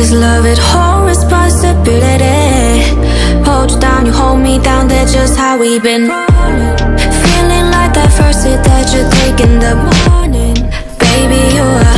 Cause love it whole responsibility. Hold you down, you hold me down, that's just how we've been rolling. Feeling like that first hit that you take in the morning. Baby, you are